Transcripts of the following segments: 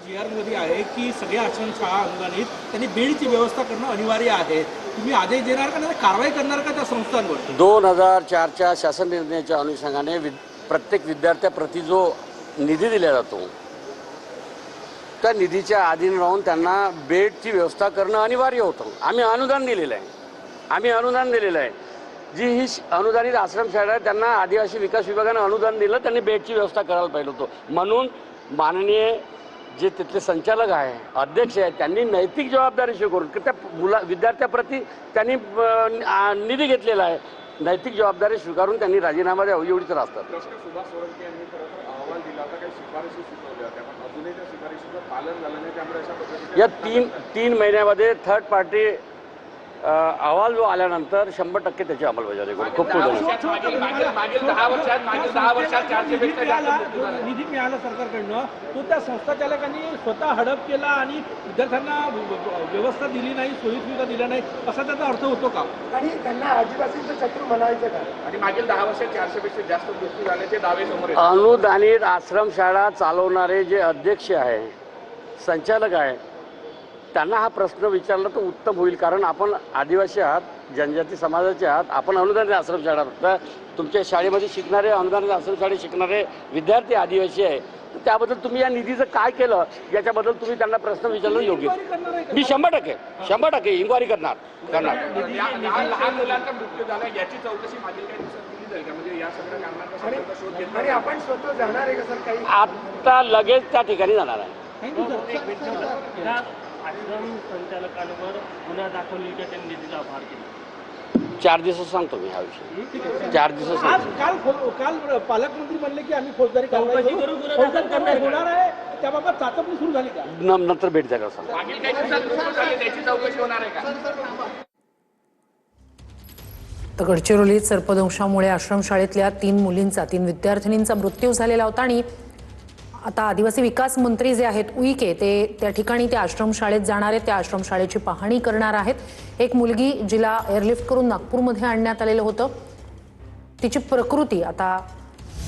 मध्ये आहे की सगळ्या आश्रमशाळा अनुदानित त्यांनी बेडची व्यवस्था करणं अनिवार्य आहे। तुम्ही आदेश देणार का, नाही कारवाई करणार का त्या संस्थांवर? 2004च्या शासन निर्णयाच्या अनुषंगाने प्रत्येक विद्यार्थ्याप्रती जो निधी दिला जातो त्या निधीच्या अधीन राहून त्यांना बेडची व्यवस्था करणं अनिवार्य होतं। आम्ही अनुदान दिलेलं आहे। जी ही अनुदानित आश्रमशाळा आहे त्यांना आदिवासी विकास विभागाने अनुदान दिलं, त्यांनी बेडची व्यवस्था करायला पाहिजे होतं। म्हणून माननीय जे तिथले संचालक आहे, अध्यक्ष आहे, त्यांनी नैतिक जबाबदारी स्वीकारून की त्या विद्यार्थ्याप्रती त्यांनी निधी घेतलेला आहे, नैतिक जबाबदारी स्वीकारून त्यांनी राजीनामा द्यावा एवढीच असतात। सुभाष सोळंके यांनी अहवाल दिला होता, काही शिफारशी सुचवल्या होत्या, पण अजूनही त्या शिफारशीचं पालन झालं नाही, त्यामुळे अशा पद्धतीने या तीन महिन्यामध्ये थर्ड पार्टी अहवाल जो आल्यानंतर 100% त्याची अंमलबजावणी करू। खूप मागील 10 वर्षात 400 पेक्षा जास्त निधी मिळाला सरकारकडनं, तो त्या संस्थाचालकांनी स्वतः हडप केला आणि विद्यार्थ्यांना व्यवस्था दिली नाही, सोयीसुविधा दिल्या नाही, असा त्याचा अर्थ होतो का? आणि त्यांना आदिवासींचं शत्रू म्हणायचं का? आणि मागील 10 वर्षात 400 पेक्षा जास्त मृत्यू झाल्याचे दावे समोर येतात। अनुदानित आश्रमशाळा चालवणारे जे अध्यक्ष आहे, संचालक आहे, त्यांना हा प्रश्न विचारला तर उत्तम होईल। कारण आपण आदिवासी आहात, जनजाती समाजाचे आहात, आपण अनुदानित आश्रमशाळा तर तुमच्या शाळेमध्ये शिकणारे, अनुदानित आश्रमशाळेत शिकणारे विद्यार्थी आदिवासी आहे, तर त्याबद्दल तुम्ही या निधीचं काय केलं याच्याबद्दल तुम्ही त्यांना प्रश्न विचारलं योग्य। मी 100% इन्क्वायरी करणार। लहान मुलांचा मृत्यू झाला याची चौकशी मागील काही दिवसात केली जाईल का? म्हणजे या सगळ्या कारणांचा शोध घेतला आणि आपण स्वतः जाणार आहे का सर? काही आता लगेच त्या ठिकाणी जाणार आहे। आश्रम संचालकांवर गुन्हा दाखल त्यांनी निधीचा आभार केला। 4 दिवसात सांगतो मी हा विषय। 4 दिवसात काल पालकमंत्री म्हणले की आम्ही फौजदारी कारवाई होणार आहे, त्याबाबत चाचपणी सुरू झाली का? नंतर भेट झाल्यावर सांगतो। मागील काही दिवसात मृत्यू झाले त्याची चौकशी होणार आहे का? तर गडचिरोलीत सर्पदंशामुळे आश्रमशाळेतल्या 3 विद्यार्थिनींचा मृत्यू झालेला होता आणि आता आदिवासी विकास मंत्री जे आहेत उईके ते त्या ठिकाणी त्या आश्रमशाळेत जाणार आहेत, त्या आश्रमशाळेची पाहणी करणार आहेत। एक मुलगी जिला एअरलिफ्ट करून नागपूरमध्ये आणण्यात आलेलं होतं, तिची प्रकृती आता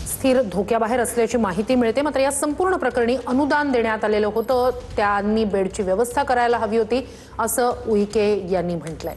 स्थिर धोक्याबाहेर असल्याची माहिती मिळते। मात्र या संपूर्ण प्रकरणी अनुदान देण्यात आलेलं होतं, त्यांनी बेडची व्यवस्था करायला हवी होती असं उईके यांनी म्हटलंय।